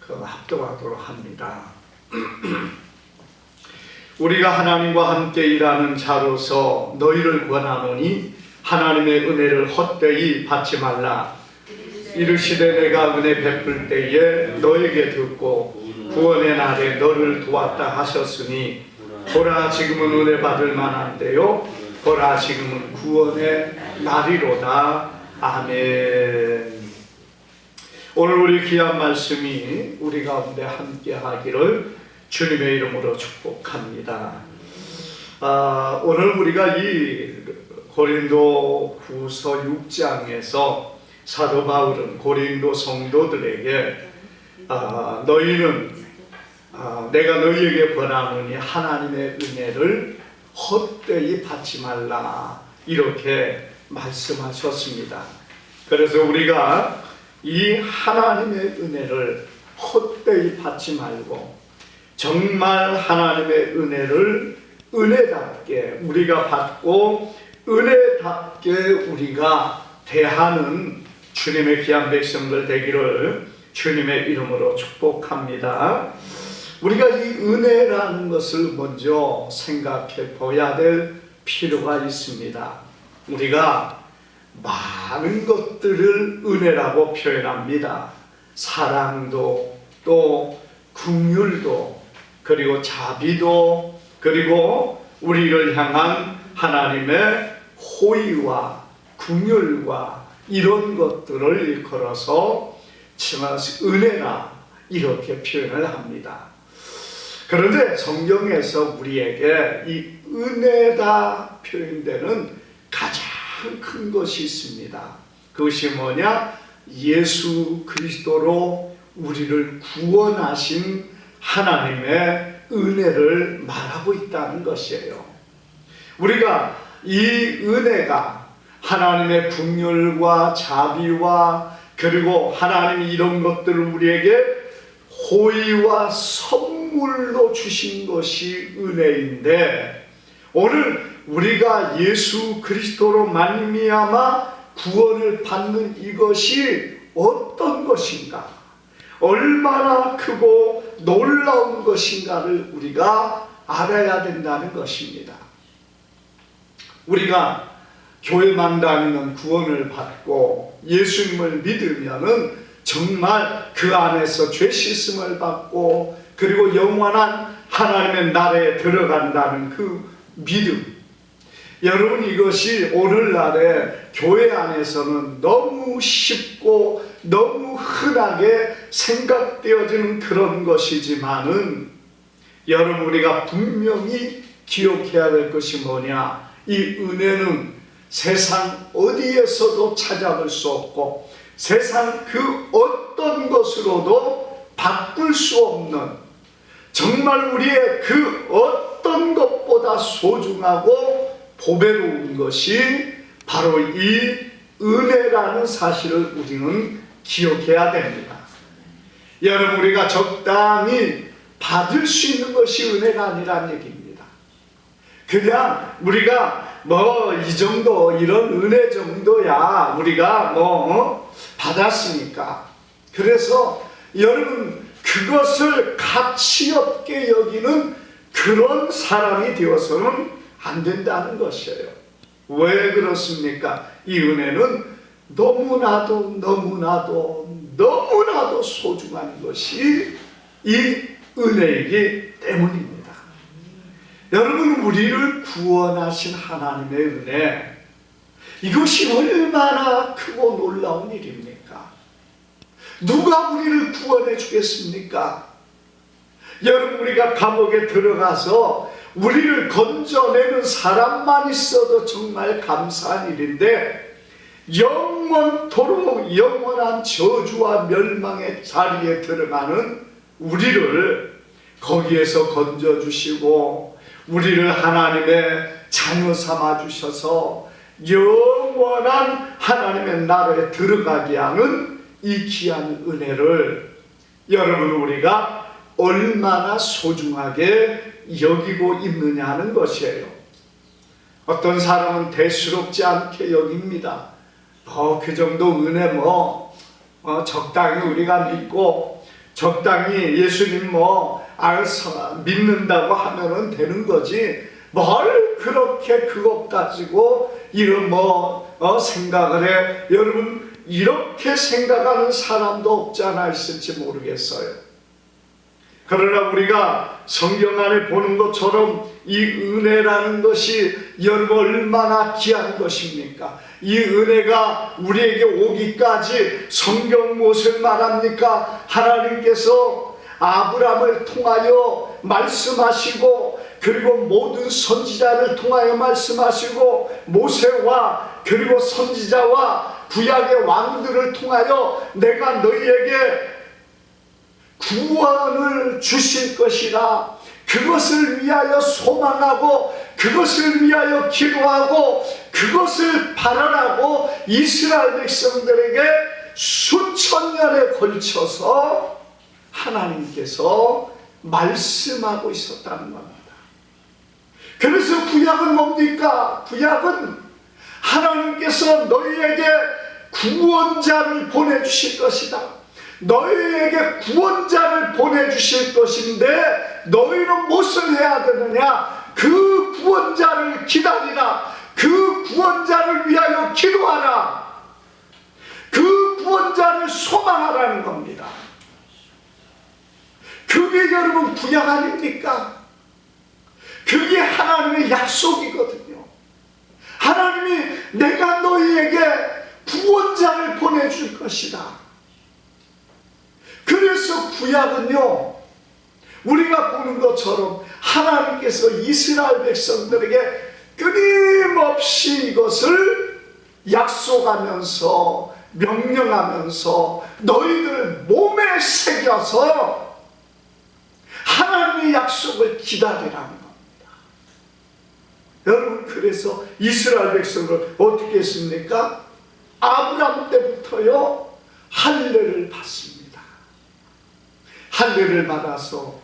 합독하도록 합니다. 우리가 하나님과 함께 일하는 자로서 너희를 권하노니 하나님의 은혜를 헛되이 받지 말라. 이르시되 내가 은혜 베풀 때에 너에게 듣고 구원의 날에 너를 도왔다 하셨으니 보라 지금은 은혜 받을 만한데요 보라 지금은 구원의 날이로다. 아멘. 오늘 우리 귀한 말씀이 우리 가운데 함께 하기를 주님의 이름으로 축복합니다. 오늘 우리가 이 고린도 후서 6장에서 사도 바울은 고린도 성도들에게 너희는 내가 너희에게 권하노니 하나님의 은혜를 헛되이 받지 말라 이렇게 말씀하셨습니다. 그래서 우리가 이 하나님의 은혜를 헛되이 받지 말고 정말 하나님의 은혜를 은혜답게 우리가 받고 은혜답게 우리가 대하는 주님의 귀한 백성들 되기를 주님의 이름으로 축복합니다. 우리가 이 은혜라는 것을 먼저 생각해 보아야 될 필요가 있습니다. 우리가 많은 것들을 은혜라고 표현합니다. 사랑도 또 긍휼도 그리고 자비도 그리고 우리를 향한 하나님의 호의와 긍휼과 이런 것들을 일컬어서 은혜라 이렇게 표현을 합니다. 그런데 성경에서 우리에게 이 은혜다 표현되는 가장 큰 것이 있습니다. 그것이 뭐냐? 예수 그리스도로 우리를 구원하신 하나님의 은혜를 말하고 있다는 것이에요. 우리가 이 은혜가 하나님의 긍휼과 자비와 그리고 하나님이 이런 것들을 우리에게 호의와 선물로 주신 것이 은혜인데 오늘 우리가 예수 그리스도로 말미암아 구원을 받는 이것이 어떤 것인가, 얼마나 크고 놀라운 것인가를 우리가 알아야 된다는 것입니다. 우리가 교회만 다니는 구원을 받고 예수님을 믿으면은 정말 그 안에서 죄 씻음을 받고 그리고 영원한 하나님의 나라에 들어간다는 그 믿음. 여러분 이것이 오늘날에 교회 안에서는 너무 쉽고 너무 흔하게 생각되어지는 그런 것이지만은 여러분 우리가 분명히 기억해야 될 것이 뭐냐? 이 은혜는 세상 어디에서도 찾아볼 수 없고 세상 그 어떤 것으로도 바꿀 수 없는 정말 우리의 그 어떤 것보다 소중하고 보배로운 것이 바로 이 은혜라는 사실을 우리는 기억해야 됩니다. 여러분 우리가 적당히 받을 수 있는 것이 은혜가 아니라는 얘기입니다. 그냥 우리가 이 정도 이런 은혜 정도야 우리가 받았으니까 그래서 여러분 그것을 가치 없게 여기는 그런 사람이 되어서는 안 된다는 것이에요. 왜 그렇습니까? 이 은혜는 너무나도 소중한 것이 이 은혜이기 때문입니다. 여러분 우리를 구원하신 하나님의 은혜 이것이 얼마나 크고 놀라운 일입니까? 누가 우리를 구원해 주겠습니까? 여러분 우리가 감옥에 들어가서 우리를 건져내는 사람만 있어도 정말 감사한 일인데 영원토록 영원한 저주와 멸망의 자리에 들어가는 우리를 거기에서 건져주시고 우리를 하나님의 자녀 삼아주셔서 영원한 하나님의 나라에 들어가게 하는 이 귀한 은혜를 여러분 우리가 얼마나 소중하게 여기고 있느냐 하는 것이에요. 어떤 사람은 대수롭지 않게 여깁니다. 그 정도 은혜 적당히 우리가 믿고 적당히 예수님 믿는다고 하면은 되는 거지, 뭘 그렇게 그것 가지고 이런 생각을 해. 여러분, 이렇게 생각하는 사람도 없지 않아 있을지 모르겠어요. 그러나 우리가 성경 안에 보는 것처럼 이 은혜라는 것이 여러분 얼마나 귀한 것입니까? 이 은혜가 우리에게 오기까지 성경 무엇을 말합니까? 하나님께서 아브라함을 통하여 말씀하시고, 그리고 모든 선지자를 통하여 말씀하시고, 모세와 그리고 선지자와 구약의 왕들을 통하여 내가 너희에게 구원을 주실 것이라, 그것을 위하여 소망하고 그것을 위하여 기도하고 그것을 바라라고 이스라엘 백성들에게 수천 년에 걸쳐서 하나님께서 말씀하고 있었다는 겁니다. 그래서 구약은 뭡니까? 구약은 하나님께서 너희에게 구원자를 보내주실 것이다, 너희에게 구원자를 보내주실 것인데 너희는 무엇을 해야 되느냐? 그 구원자를 기다리라, 그 구원자를 위하여 기도하라, 그 구원자를 소망하라는 겁니다. 그게 여러분 구약 아닙니까? 그게 하나님의 약속이거든요. 하나님이 내가 너희에게 구원자를 보내줄 것이다. 그래서 구약은요, 우리가 보는 것처럼 하나님께서 이스라엘 백성들에게 끊임없이 이것을 약속하면서 명령하면서 너희들 몸에 새겨서 하나님의 약속을 기다리라는 겁니다. 여러분, 그래서 이스라엘 백성을 어떻게 했습니까? 아브라함 때부터요 할례를 받습니다. 할례를 받아서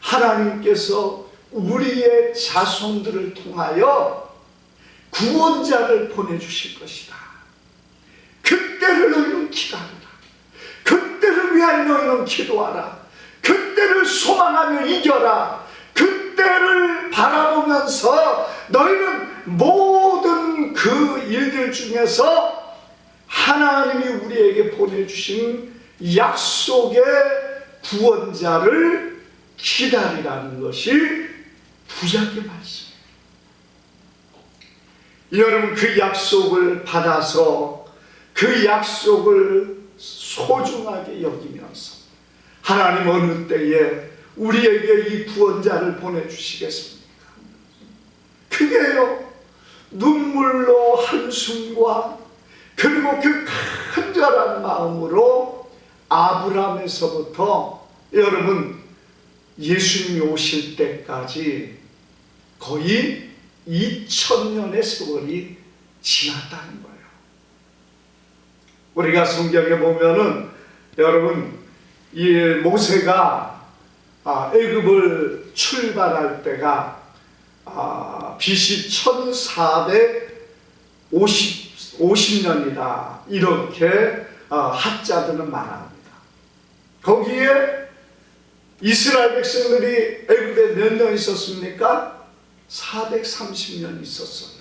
하나님께서 우리의 자손들을 통하여 구원자를 보내주실 것이다. 그때를 너희는 기다리라. 그때를 위하여 너희는 기도하라. 그때를 소망하며 이겨라. 그때를 바라보면서 너희는 모든 그 일들 중에서 하나님이 우리에게 보내주신 약속의 구원자를 기다리라는 것이 구약의 말씀이에요. 여러분, 그 약속을 받아서 그 약속을 소중하게 여기면서 하나님 어느 때에 우리에게 이 구원자를 보내주시겠습니까? 그게요, 눈물로 한숨과 그리고 그 간절한 마음으로 아브라함에서부터 여러분 예수님이 오실 때까지 거의 2000년의 세월이 지났다는 거예요. 우리가 성경에 보면은 여러분 이 모세가 애굽을 출발할 때가 BC 1450년이다 이렇게 학자들은 말합니다. 거기에 이스라엘 백성들이 애굽에 몇 년 있었습니까? 430년 있었어요.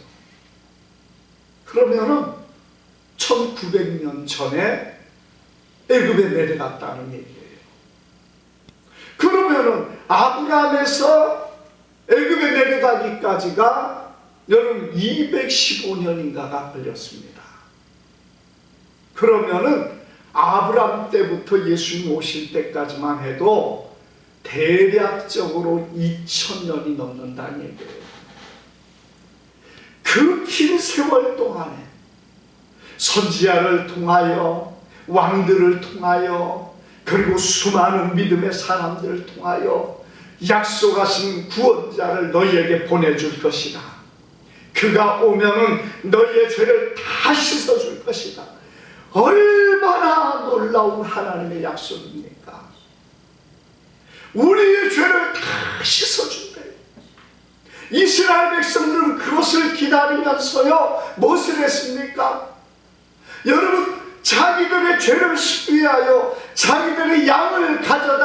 그러면은 1900년 전에 애굽에 내려갔다는 얘기예요. 그러면은 아브라함에서 애굽에 내려가기까지가 여러분 215년인가가 걸렸습니다. 그러면은 아브라함 때부터 예수님 오실 때까지만 해도 대략적으로 2000년이 넘는다는 얘기예요. 그 긴 세월 동안에 선지자를 통하여 왕들을 통하여 그리고 수많은 믿음의 사람들을 통하여 약속하신 구원자를 너희에게 보내줄 것이다. 그가 오면은 너희의 죄를 다 씻어줄 것이다. 얼마나 놀라운 하나님의 약속입니까? 우리의 죄를 다 씻어준대요. 이스라엘 백성들은 그것을 기다리면서요 무엇을 했습니까? 여러분, 자기들의 죄를 씻기 위하여 자기들의 양을 가져다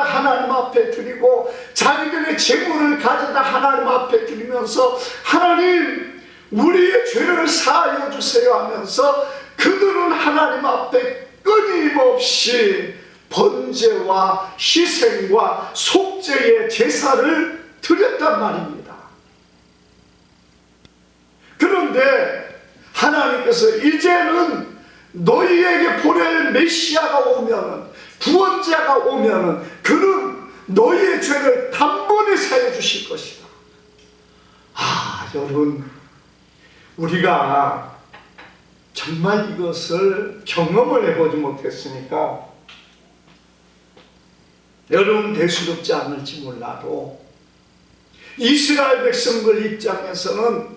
제물을 가져다 하나님 앞에 드리면서 하나님 우리의 죄를 사하여 주세요 하면서 그들은 하나님 앞에 끊임없이 번제와 희생과 속죄의 제사를 드렸단 말입니다. 그런데 하나님께서 이제는 너희에게 보낼 메시아가 오면은, 구원자가 오면은 그는 너희의 죄를 단번에 사해 주실 것이다. 여러분, 우리가 정말 이것을 경험을 해보지 못했으니까 여러분 대수롭지 않을지 몰라도 이스라엘 백성들 입장에서는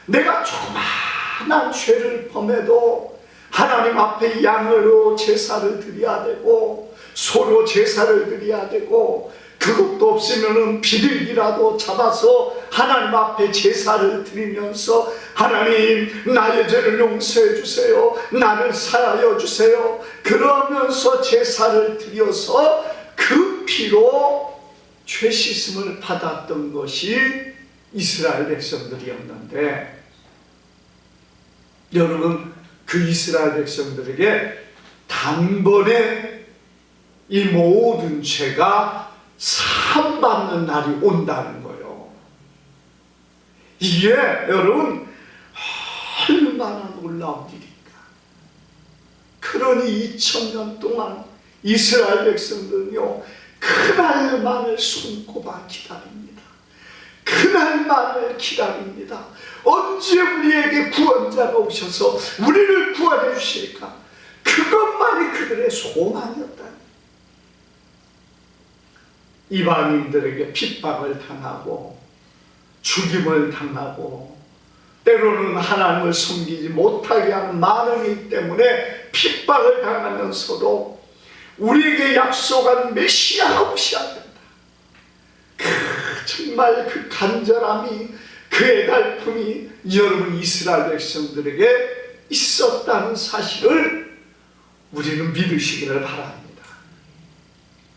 내가 조그마한 죄를 범해도 하나님 앞에 양으로 제사를 드려야 되고 소로 제사를 드려야 되고 그것도 없으면은 비둘기라도 잡아서 하나님 앞에 제사를 드리면서 하나님 나의 죄를 용서해 주세요, 나를 사하여 주세요, 그러면서 제사를 드려서 그 피로 죄 씻음을 받았던 것이 이스라엘 백성들이었는데, 여러분 그 이스라엘 백성들에게 단번에 이 모든 죄가 사함받는 날이 온다는 거예요. 이게 여러분 얼마나 놀라운 일인가. 그러니 2000년 동안 이스라엘 백성들은요 그날만을 손꼽아 기다립니다. 그날만을 기다립니다. 언제 우리에게 구원자가 오셔서 우리를 구원해 주실까? 그것만이 그들의 소망이었다. 이방인들에게 핍박을 당하고 죽임을 당하고 때로는 하나님을 섬기지 못하게 하는 마음이기 때문에 핍박을 당하면서도 우리에게 약속한 메시아가 오셔야 된다. 정말 그 간절함이, 그 애달픔이 여러분 이스라엘 백성들에게 있었다는 사실을 우리는 믿으시기를 바랍니다.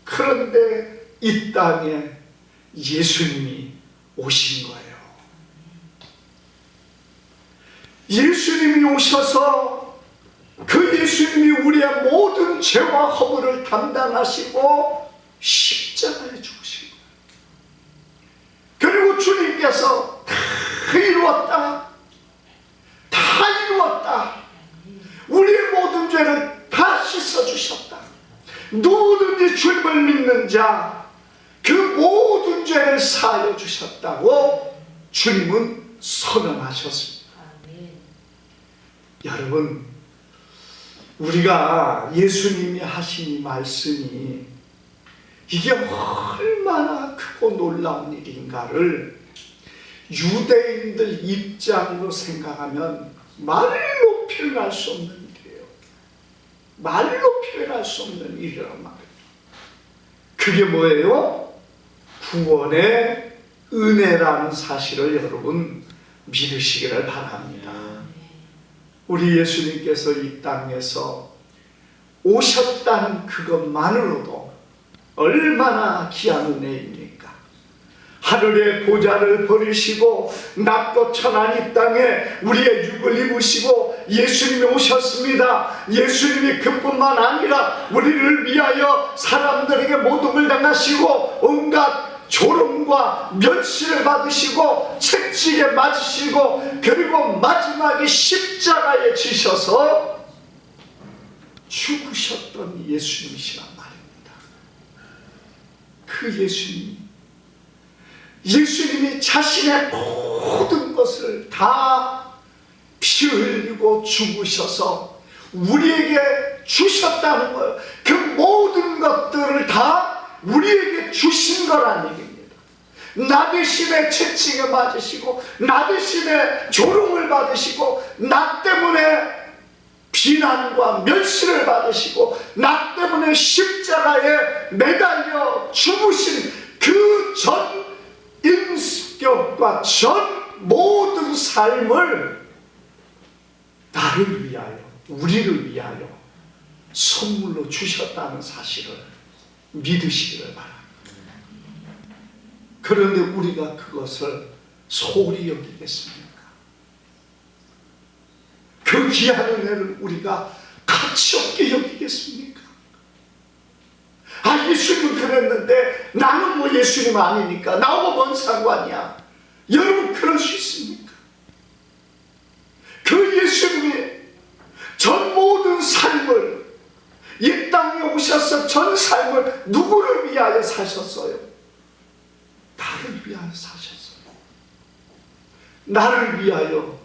그런데 이 땅에 예수님이 오신 거예요. 예수님이 오셔서 그 예수님이 우리의 모든 죄와 허물을 담당하시고 십자가에 죽으신 거예요. 그리고 주님께서 다 이루었다, 다 이루었다, 우리의 모든 죄를 다 씻어주셨다, 누구든지 주님을 믿는 자 그 모든 죄를 사하여 주셨다고 주님은 선언하셨습니다. 여러분, 우리가 예수님이 하신 이 말씀이 이게 얼마나 크고 놀라운 일인가를 유대인들 입장으로 생각하면 말로 표현할 수 없는 일이에요. 말로 표현할 수 없는 일이란 말이에요. 그게 뭐예요? 구원의 은혜라는 사실을 여러분 믿으시기를 바랍니다. 우리 예수님께서 이 땅에서 오셨다는 그것만으로도 얼마나 귀한 은혜입니까? 하늘의 보좌를 버리시고 낮고 천한 이 땅에 우리의 육을 입으시고 예수님이 오셨습니다. 예수님이 그뿐만 아니라 우리를 위하여 사람들에게 모독을 당하시고 온갖 조롱과 멸시를 받으시고 채찍에 맞으시고 그리고 마지막에 십자가에 지셔서 죽으셨던 예수님이시란 말입니다. 그 예수님이 자신의 모든 것을 다 피 흘리고 죽으셔서 우리에게 주셨다는 거예요. 그 모든 것들을 다 우리에게 주신 거란 얘기입니다. 나 대신에 채찍에 맞으시고 나 대신에 조롱을 받으시고 나 때문에 비난과 멸시를 받으시고 나 때문에 십자가에 매달려 죽으신 그 전 인격과 전 모든 삶을 나를 위하여, 우리를 위하여 선물로 주셨다는 사실을 믿으시기를 바랍니다. 그런데 우리가 그것을 소홀히 여기겠습니까? 그 귀한 은혜를 우리가 가치 없게 여기겠습니까? 아, 예수님은 그랬는데 나는 뭐 예수님 아니니까 나하고 뭔 상관이야. 여러분, 그럴 수 있습니까? 그 예수님이 전 모든 삶을, 이 땅에 오셔서 전 삶을 누구를 위하여 사셨어요? 나를 위하여 사셨어요. 나를 위하여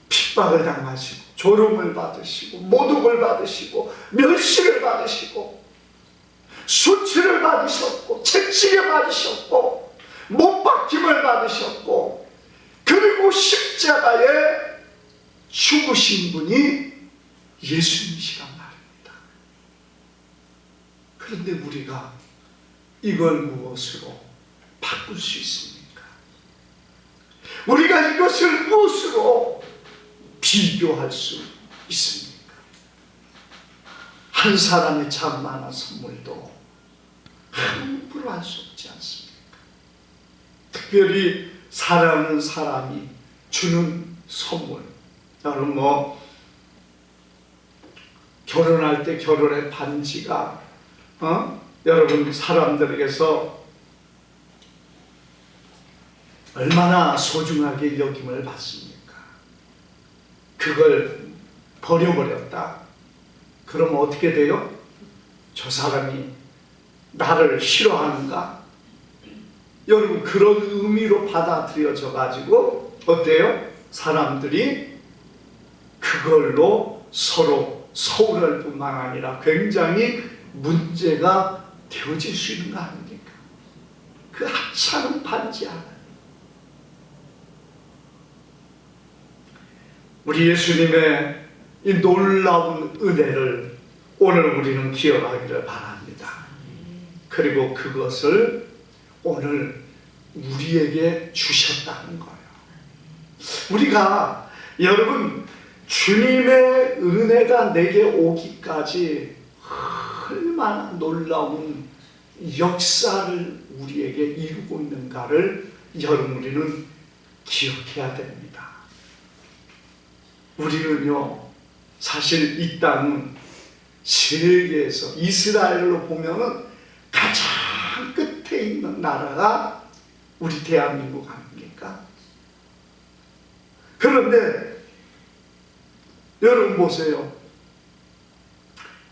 핍박을 당하시고 조롱을 받으시고 모독을 받으시고 멸시를 받으시고 수치를 받으셨고 채찍을 받으셨고 못박힘을 받으셨고, 그리고 십자가에 죽으신 분이 예수님이시란 말입니다. 그런데 우리가 이걸 무엇으로 바꿀 수 있습니까? 우리가 이것을 무엇으로 비교할 수 있습니까? 한 사람의 잔만한 선물도 함부로 할 수 없지 않습니까? 특별히 사랑하는 사람이 주는 선물. 여러분, 결혼할 때 결혼의 반지가 여러분 사람들에게서 얼마나 소중하게 여김을 받습니까? 그걸 버려버렸다. 그럼 어떻게 돼요? 저 사람이 나를 싫어하는가? 여러분, 그런 의미로 받아들여져 가지고 어때요? 사람들이 그걸로 서로 서운할 뿐만 아니라 굉장히 문제가 되어질 수 있는 거 아닙니까? 그 하찮은 반지 하나. 우리 예수님의 이 놀라운 은혜를 오늘 우리는 기억하기를 바랍니다. 그리고 그것을 오늘 우리에게 주셨다는 거예요. 우리가, 여러분, 주님의 은혜가 내게 오기까지 얼마나 놀라운 역사를 우리에게 이루고 있는가를 여러분, 우리는 기억해야 됩니다. 우리는요, 사실 이 땅은 세계에서 이스라엘로 보면은 가장 끝에 있는 나라가 우리 대한민국 아닙니까? 그런데 여러분 보세요.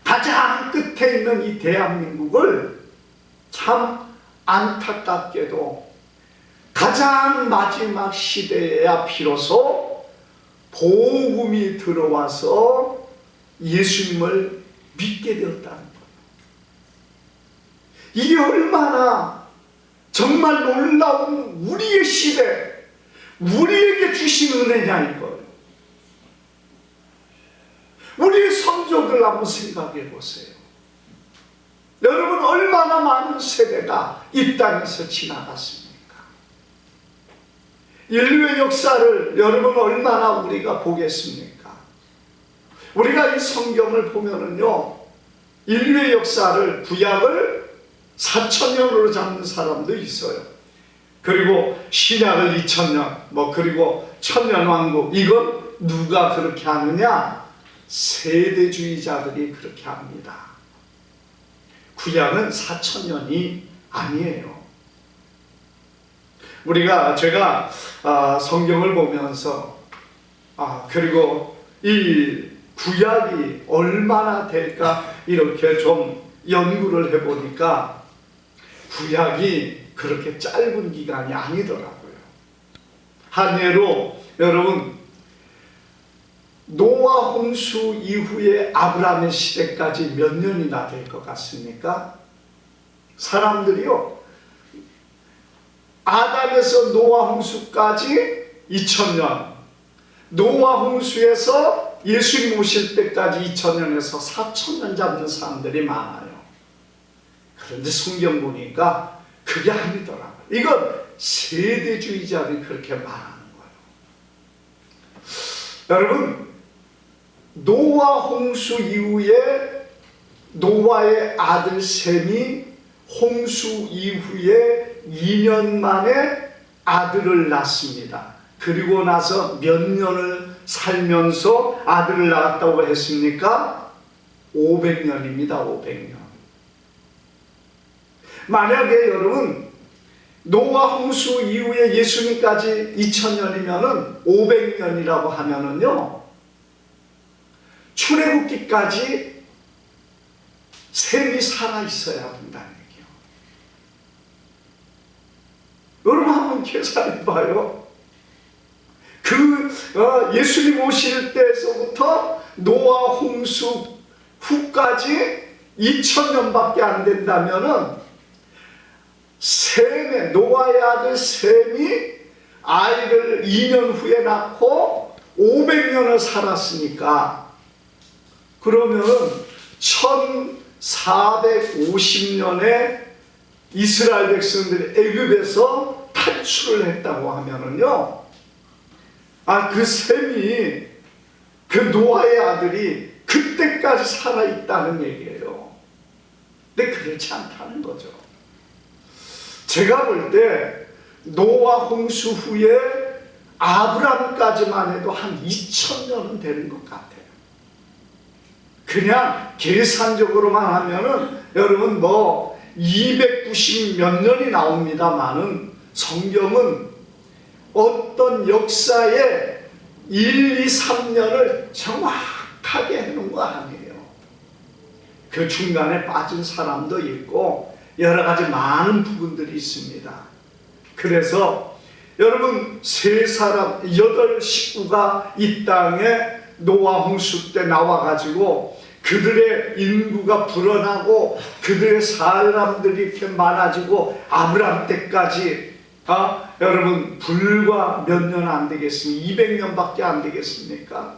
가장 끝에 있는 이 대한민국을 참 안타깝게도 가장 마지막 시대에야 비로소 복음이 들어와서 예수님을 믿게 되었다는 거예요. 이게 얼마나 정말 놀라운 우리의 시대, 우리에게 주신 은혜냐 이거예요. 우리의 선조들 한번 생각해 보세요. 여러분, 얼마나 많은 세대가 이 땅에서 지나갔습니까? 인류의 역사를 여러분 얼마나 우리가 보겠습니까? 우리가 이 성경을 보면은요, 인류의 역사를, 구약을 4,000년으로 잡는 사람도 있어요. 그리고 신약을 2,000년, 그리고 천년왕국, 이건 누가 그렇게 하느냐? 세대주의자들이 그렇게 합니다. 구약은 4,000년이 아니에요. 제가 성경을 보면서 그리고 이 구약이 얼마나 될까 이렇게 좀 연구를 해보니까 구약이 그렇게 짧은 기간이 아니더라고요. 한 예로 여러분, 노아 홍수 이후에 아브라함의 시대까지 몇 년이나 될 것 같습니까? 사람들이요, 아담에서 노아 홍수까지 2000년, 노아 홍수에서 예수님 오실 때까지 2000년에서 4000년 잡는 사람들이 많아요. 그런데 성경 보니까 그게 아니더라고요. 이건 세대주의자들이 그렇게 말하는 거예요. 여러분, 노아 홍수 이후에 노아의 아들 셈이 홍수 이후에 2년 만에 아들을 낳습니다. 그리고 나서 몇 년을 살면서 아들을 낳았다고 했습니까? 500년입니다. 500년. 만약에 여러분 노아 홍수 이후에 예수님까지 2000년이면은 500년이라고 하면은요, 출애굽기까지 셈이 살아 있어야 된다는 얘기예요. 여러분 한번 계산해 봐요. 예수님 오실 때에서부터 노아 홍수 후까지 2000년밖에 안 된다면은 노아의 아들 셈이 아이를 2년 후에 낳고 500년을 살았으니까, 그러면 1450년에 이스라엘 백성들이 애굽에서 탈출을 했다고 하면은요, 그 셈이, 그 노아의 아들이 그때까지 살아있다는 얘기예요. 근데 그렇지 않다는 거죠. 제가 볼 때 노아 홍수 후에 아브람까지만 해도 한 2000년은 되는 것 같아요. 그냥 계산적으로만 하면은 여러분 290 몇 년이 나옵니다만은 성경은 어떤 역사에 1, 2, 3년을 정확하게 해놓은 거 아니에요. 그 중간에 빠진 사람도 있고 여러 가지 많은 부분들이 있습니다. 그래서 여러분 8 식구가 이 땅에 노아 홍수 때 나와가지고 그들의 인구가 불어나고 그들의 사람들이 이렇게 많아지고 아브람 때까지 여러분 불과 몇 년 안 되겠습니까? 200년밖에 안 되겠습니까?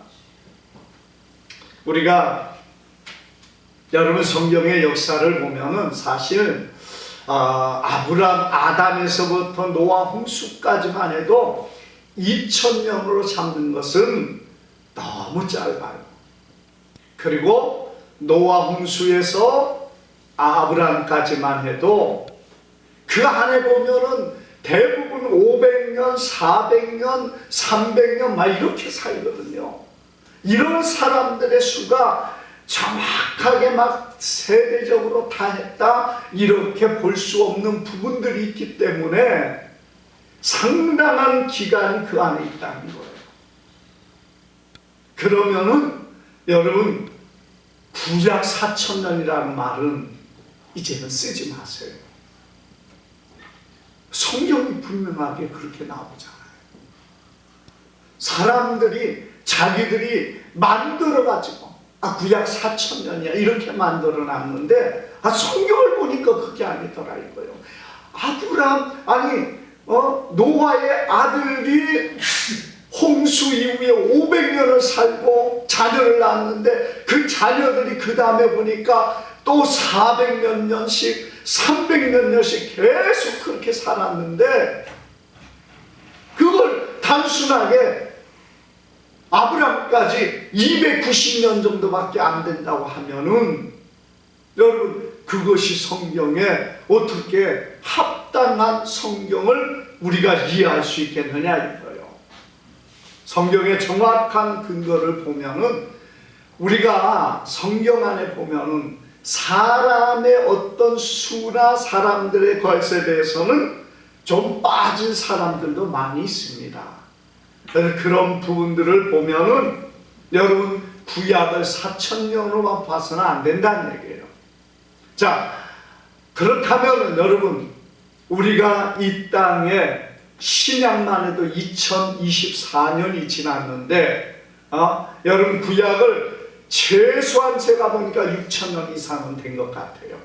우리가 여러분 성경의 역사를 보면은 사실 아담에서부터 노아 홍수까지만 해도 2000년으로 잡는 것은 너무 짧아요. 그리고 노아 홍수에서 아브람까지만 해도 그 안에 보면은 대부분 500년, 400년, 300년 막 이렇게 살거든요. 이런 사람들의 수가 정확하게 막 세대적으로 다 했다 이렇게 볼 수 없는 부분들이 있기 때문에 상당한 기간이 그 안에 있다는 거예요. 그러면은 여러분 구약 4000년이라는 말은 이제는 쓰지 마세요. 성경이 분명하게 그렇게 나오잖아요. 사람들이 자기들이 만들어가지고 구약 4000년이야 이렇게 만들어 놨는데 성경을 보니까 그게 아니더라 이거예요. 노아의 아들이 홍수 이후에 500년을 살고 자녀를 낳았는데 그 자녀들이 그 다음에 보니까 또 400몇 년씩 300몇 년씩 계속 그렇게 살았는데 그걸 단순하게 아브람까지 290년 정도밖에 안 된다고 하면은 여러분 그것이 성경에 어떻게 합당한 성경을 우리가 이해할 수 있겠느냐 이거예요. 성경의 정확한 근거를 보면은 우리가 성경 안에 보면은 사람의 어떤 수나 사람들의 것에 대해서는 좀 빠진 사람들도 많이 있습니다. 그런 부분들을 보면은 여러분 구약을 4000년으로만 봐서는 안 된다는 얘기예요. 자, 그렇다면 여러분 우리가 이 땅에 신약만 해도 2024년이 지났는데 여러분 구약을 최소한 제가 보니까 6000년 이상은 된 것 같아요.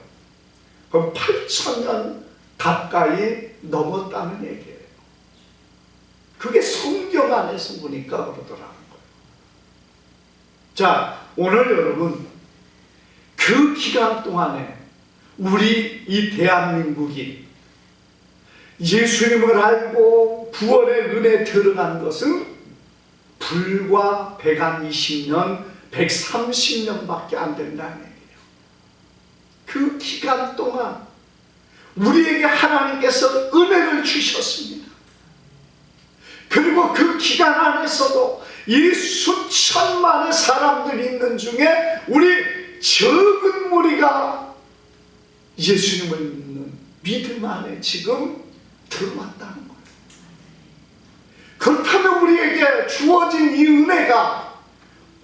그럼 8000년 가까이 넘었다는 얘기예요. 그게 성경 안에서 보니까 그러더라는 거예요. 자, 오늘 여러분 그 기간 동안에 우리 이 대한민국이 예수님을 알고 구원의 은혜에 들어간 것은 불과 120년, 130년밖에 안 된다는 얘기예요. 그 기간 동안 우리에게 하나님께서 은혜를 주셨습니다. 그리고 그 기간 안에서도 이 수천만의 사람들이 있는 중에 우리 적은 무리가 예수님을 믿는 믿음 안에 지금 들어왔다는 거예요. 그렇다면 우리에게 주어진 이 은혜가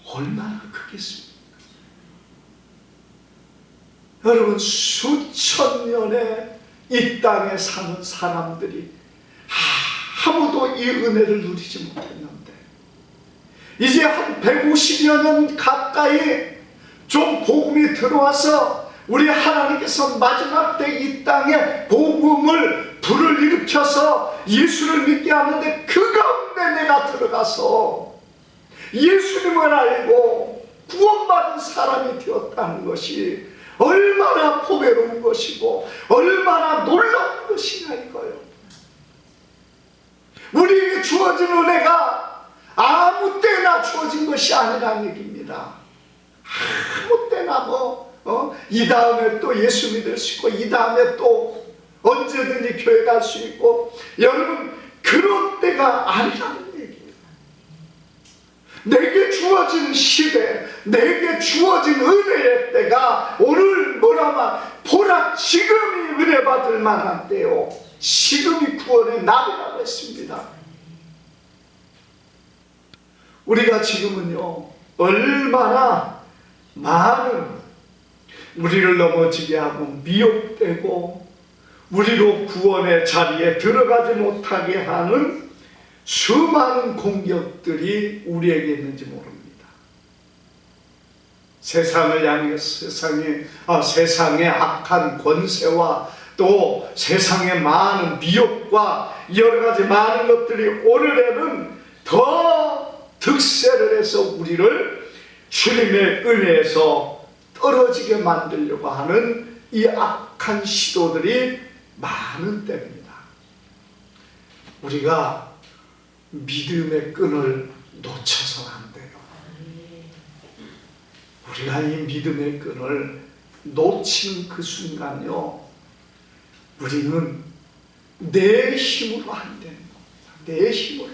얼마나 크겠습니까? 여러분, 수천 년에 이 땅에 사는 사람들이 아무도 이 은혜를 누리지 못했는데 이제 한 150여 년 가까이 좀 복음이 들어와서 우리 하나님께서 마지막 때 이 땅에 복음을 불을 일으켜서 예수를 믿게 하는데 그 가운데 내가 들어가서 예수님을 알고 구원받은 사람이 되었다는 것이 얼마나 보배로운 것이고 얼마나 놀라운 것이냐 이거예요. 우리에게 주어진 은혜가 아무 때나 주어진 것이 아니라는 얘기입니다. 아무 때나 이 다음에 또 예수 믿을 수 있고 이 다음에 또 언제든지 교회 갈 수 있고, 여러분 그런 때가 아니라는 얘기예요. 내게 주어진 시대, 내게 주어진 은혜의 때가 오늘 뭐라면 보라 지금이 은혜 받을 만한 때요, 지금이 구원의 날이라고 했습니다. 우리가 지금은요 얼마나 많은 우리를 넘어지게 하고 미혹되고 우리로 구원의 자리에 들어가지 못하게 하는 수많은 공격들이 우리에게 있는지 모릅니다. 세상을 향해서 세상의 악한 권세와 또 세상의 많은 미혹과 여러 가지 많은 것들이 오늘에는 더 득세를 해서 우리를 주님의 은혜에서 떨어지게 만들려고 하는 이 악한 시도들이 많은 때입니다. 우리가 믿음의 끈을 놓쳐서는 안 돼요. 우리가 이 믿음의 끈을 놓친 그 순간요, 우리는 내 힘으로 안 되는 겁니다. 내 힘으로.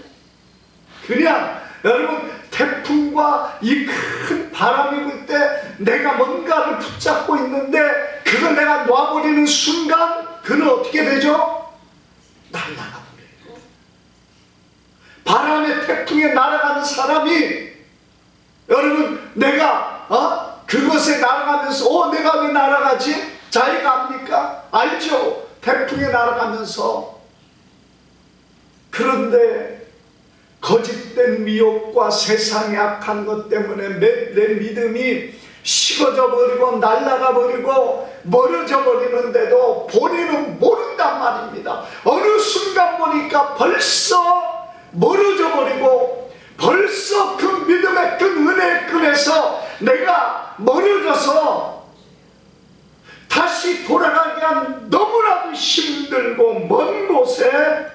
그냥 여러분 태풍과 이 큰 바람이 불 때 내가 뭔가를 붙잡고 있는데 그걸 내가 놔버리는 순간 그는 어떻게 되죠? 날아가 버려요. 바람에 태풍에 날아가는 사람이, 여러분 내가 그것에 날아가면서 내가 왜 날아가지? 자기가 압니까? 알죠? 태풍에 날아가면서. 그런데 거짓된 미혹과 세상의 악한 것 때문에 내 믿음이 식어져 버리고 날아가 버리고 멀어져 버리는데도 본인은 모른단 말입니다. 어느 순간 보니까 벌써 멀어져 버리고 벌써 그 믿음의 끈, 은혜의 끈에서 내가 멀어져서 다시 돌아가기 한 너무나도 힘들고 먼 곳에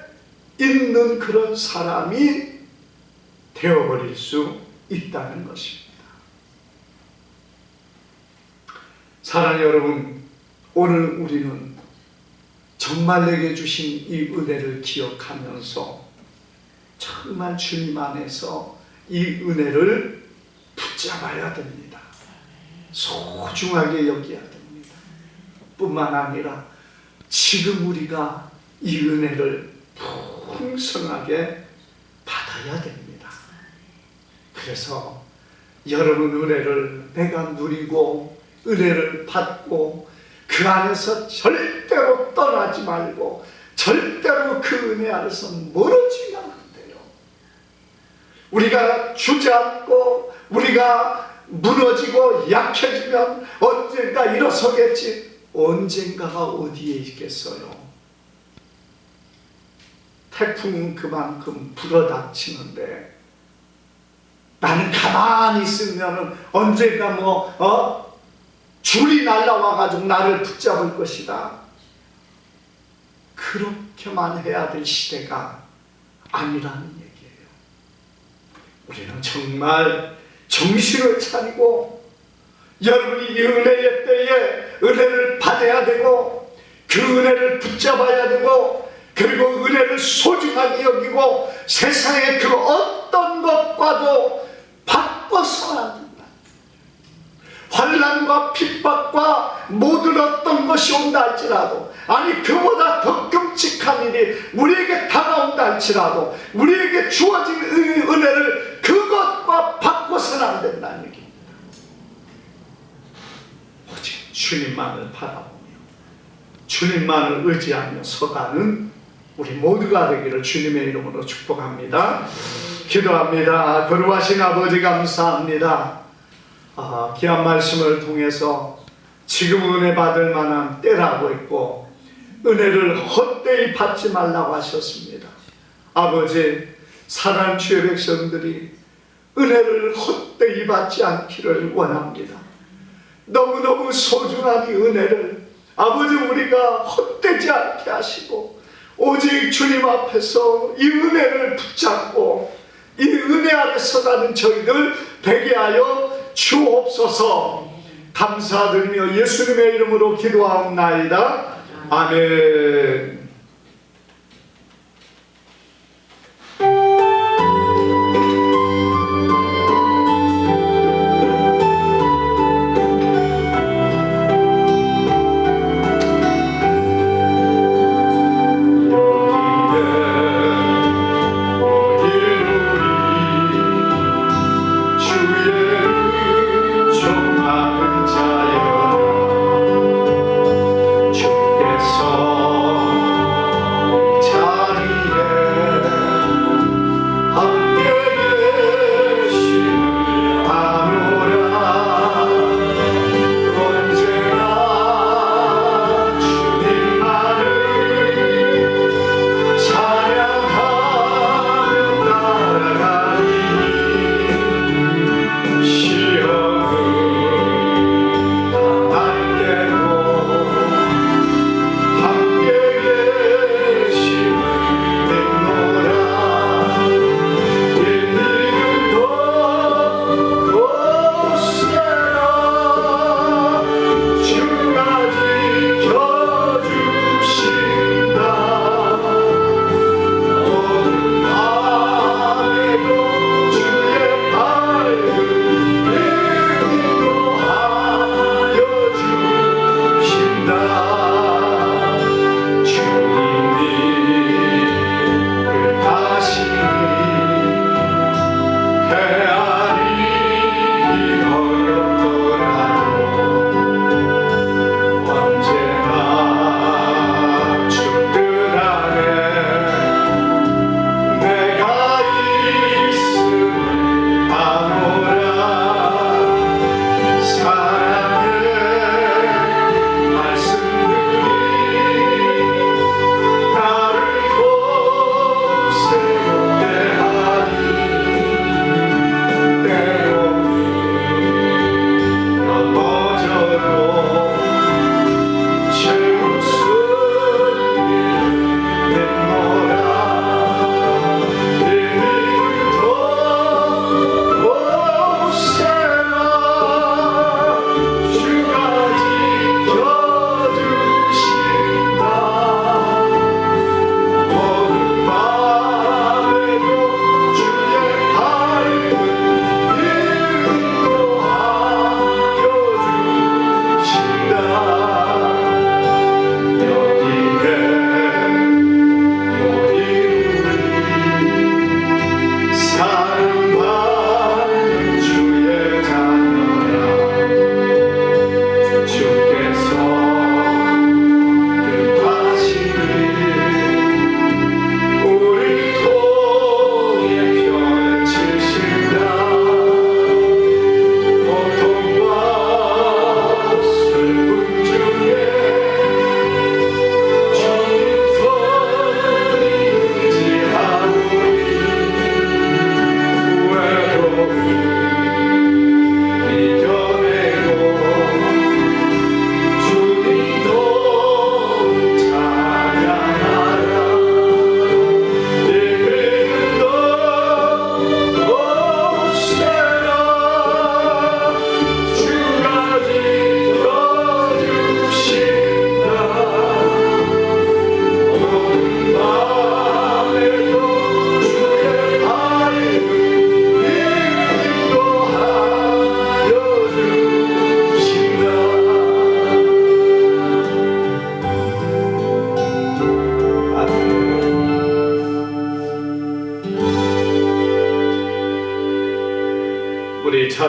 있는 그런 사람이 되어버릴 수 있다는 것입니다. 사랑하는 여러분, 오늘 우리는 정말 내게 주신 이 은혜를 기억하면서 정말 주님 안에서 이 은혜를 붙잡아야 됩니다. 소중하게 여겨야 됩니다. 뿐만 아니라 지금 우리가 이 은혜를 풍성하게 받아야 됩니다. 그래서 여러분 은혜를 내가 누리고 은혜를 받고 그 안에서 절대로 떠나지 말고 절대로 그 은혜 안에서 멀어지면 안 돼요. 우리가 주저앉고 우리가 무너지고 약해지면 언젠가 일어서겠지. 언젠가가 어디에 있겠어요? 태풍은 그만큼 불어닥치는데 나는 가만히 있으면 언젠가 줄이 날라와가지고 나를 붙잡을 것이다. 그렇게만 해야 될 시대가 아니라는 얘기예요. 우리는 정말 정신을 차리고 여러분이 이 은혜의 때에 은혜를 받아야 되고 그 은혜를 붙잡아야 되고, 그리고 은혜를 소중하게 여기고 세상의 그 어떤 것과도 바꿔서는 안 된다. 환난과 핍박과 모든 어떤 것이 온다 할지라도, 아니 그보다 더 끔찍한 일이 우리에게 다가온다 할지라도 우리에게 주어진 은혜를 그것과 바꿔서는 안 된다는 얘기입니다. 오직 주님만을 바라보며 주님만을 의지하며 서가는 우리 모두가 되기를 주님의 이름으로 축복합니다. 기도합니다. 거룩하신 아버지 감사합니다. 귀한 말씀을 통해서 지금 은혜 받을 만한 때라고 했고 은혜를 헛되이 받지 말라고 하셨습니다. 아버지, 사랑하는 주의 백성들이 은혜를 헛되이 받지 않기를 원합니다. 너무너무 소중한 이 은혜를 아버지 우리가 헛되지 않게 하시고 오직 주님 앞에서 이 은혜를 붙잡고 이 은혜 아래서 가는 저희들 되게 하여 주옵소서. 감사드리며 예수님의 이름으로 기도하옵나이다. 아멘. 주께서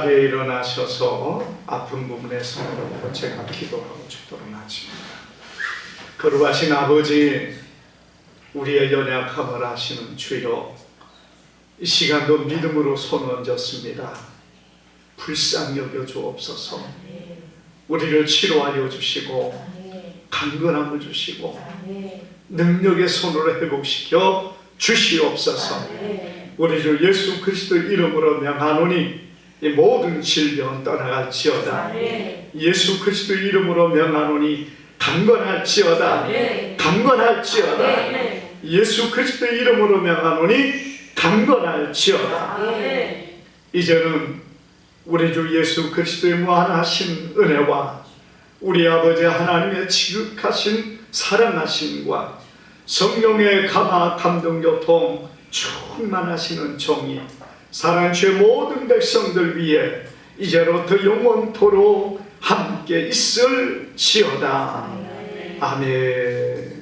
자리에 일어나셔서 아픈 부분에 손을 얹고 제가 기도하고 죽도록 하십니다. 거룩하신 아버지, 우리의 연약함을 아시는 주여, 이 시간도 믿음으로 손 얹었습니다. 불쌍히 여겨 주옵소서. 우리를 치료하여 주시고 강건함을 주시고 능력의 손으로 회복시켜 주시옵소서. 우리 주 예수 그리스도 이름으로 명하노니 이 모든 질병은 떠나갈지어다. 예수 그리스도 이름으로 명하노니 강건할지어다. 강건할지어다. 예수 그리스도 이름으로 명하노니 강건할지어다. 이제는 우리 주 예수 그리스도의 무한하신 은혜와 우리 아버지 하나님의 지극하신 사랑하심과 성령의 감화 감동 교통 충만하시는 종이 사랑주의 모든 백성들 위해 이제로부터 영원토록 함께 있을지어다. 아멘.